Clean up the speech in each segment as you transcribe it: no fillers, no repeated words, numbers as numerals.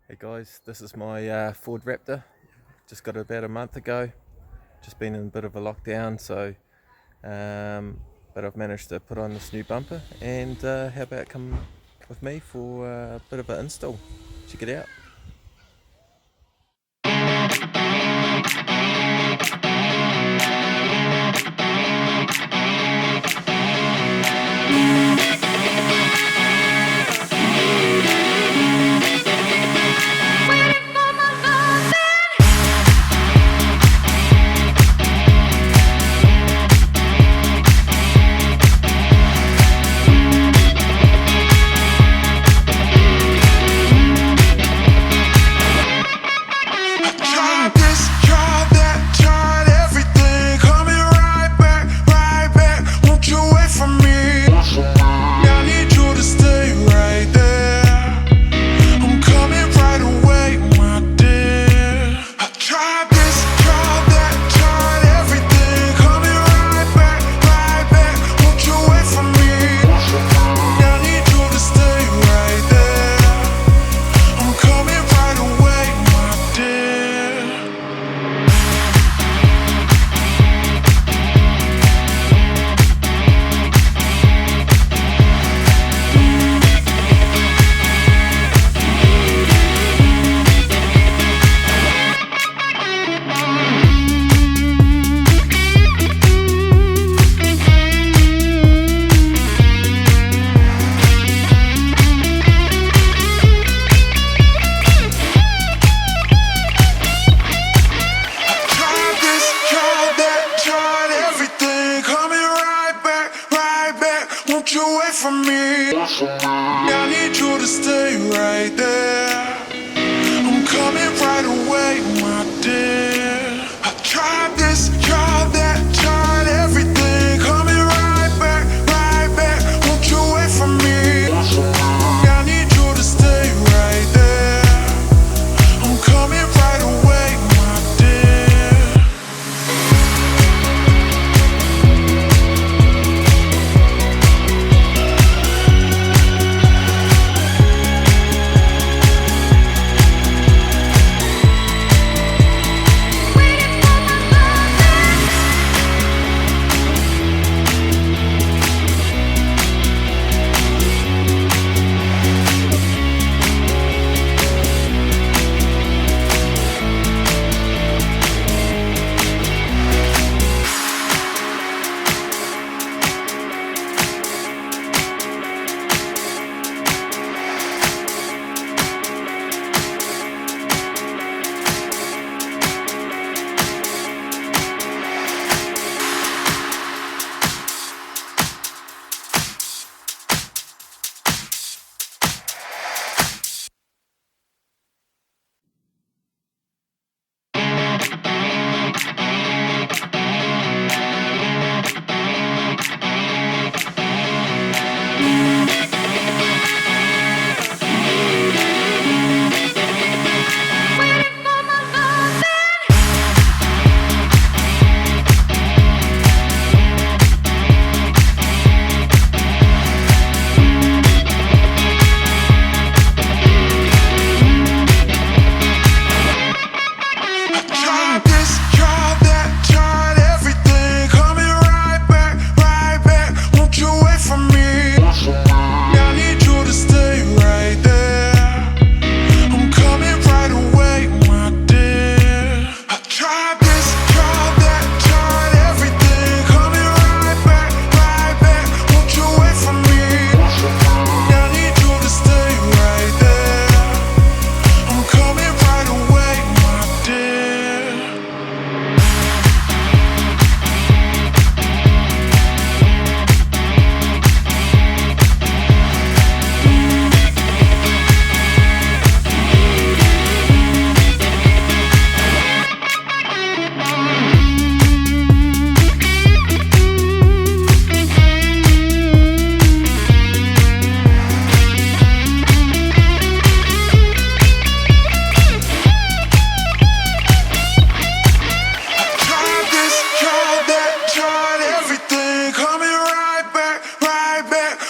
Hey guys, this is my Ford Raptor. Just got it about a month ago. Just been in a bit of a lockdown, but I've managed to put on this new bumper. And how about come with me for a bit of an install? Check it out. Away from me, I need you to stay right there. I'm coming right away, my dear. I tried this, tried that, tried everything. Coming right back, right back. Won't you wait for me? I need you to stay right there. I'm coming right away, my dear.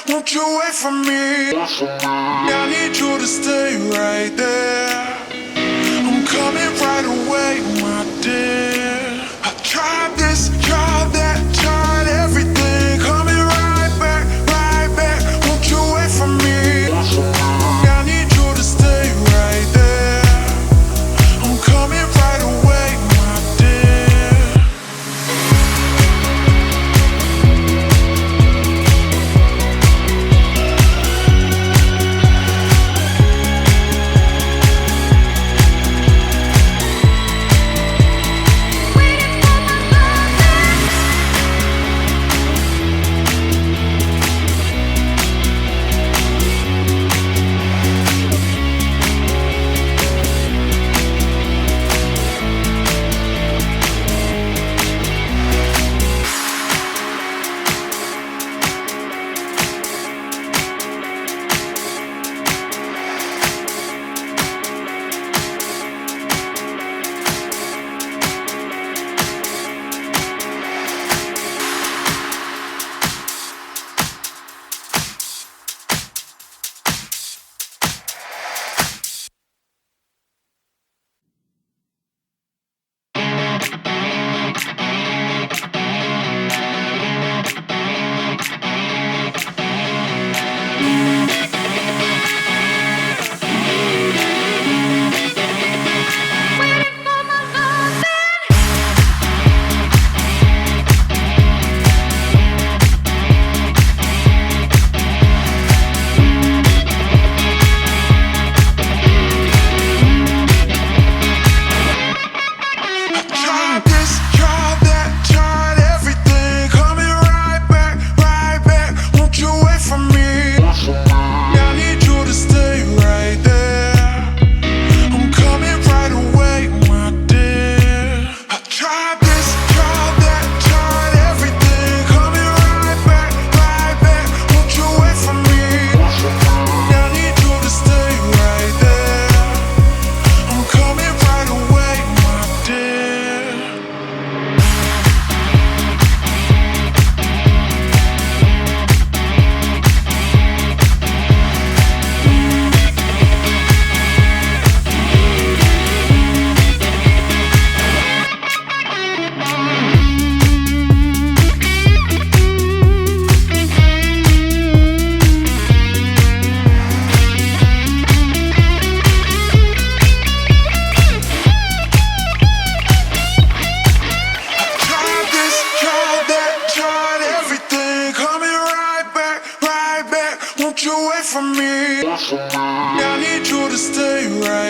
Won't you wait for me? I need you to stay right there.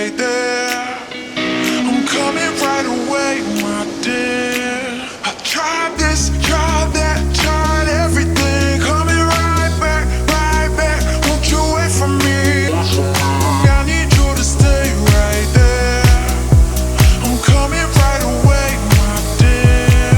right there. I'm coming right away, my dear. I tried this, tried that, tried everything. Coming right back, right back. Won't you wait for me? I need you to stay right there. I'm coming right away, my dear.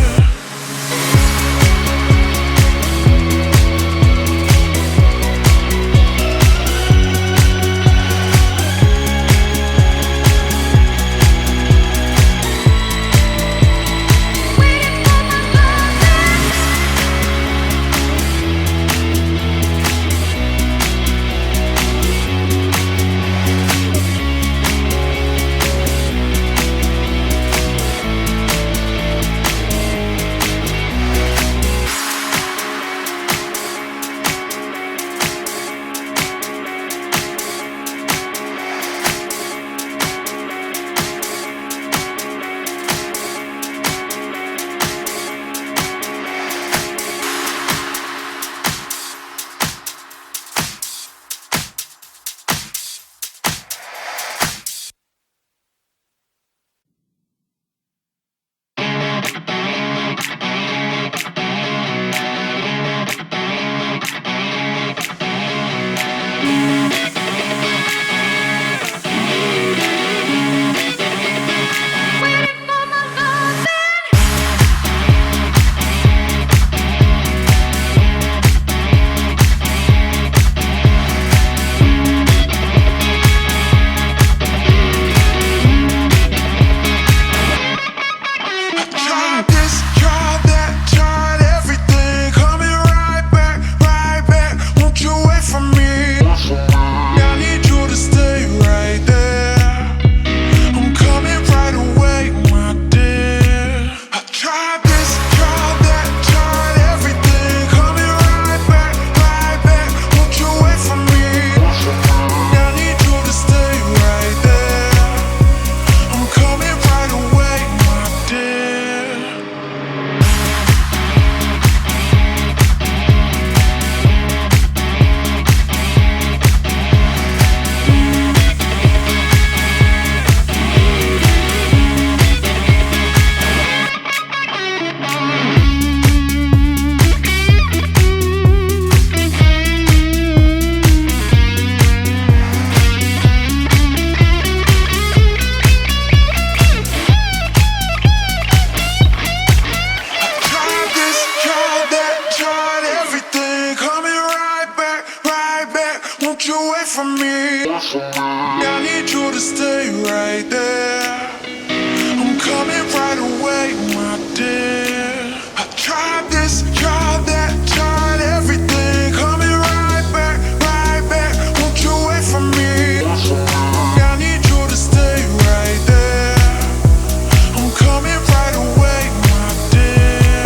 Tried this, tried that, tried everything. Coming right back, right back. Won't you wait for me? I need you to stay right there. I'm coming right away, my dear. I tried this, tried that, tried everything. Coming right back, right back. Won't you wait for me? I need you to stay right there. I'm coming right away, my dear. Tried this, tried that, tried everything. Coming right back, right back. Won't you wait for me? I need you to stay right there. I'm coming right away, my dear. I tried this, tried that, tried everything. Coming right back, right back. Won't you wait for me? I need you to stay right there. I'm coming right away, my dear.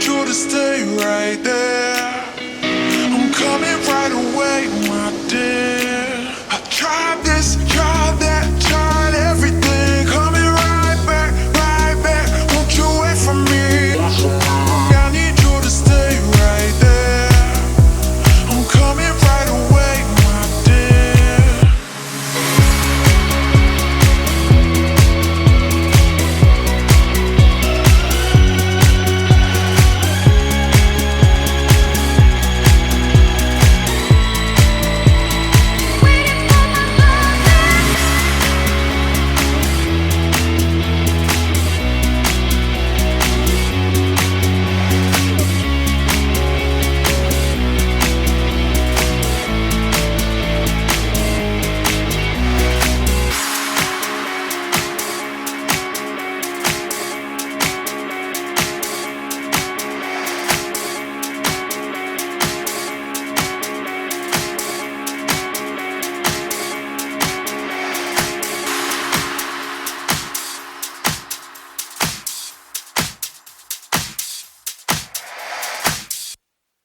need you to stay right there.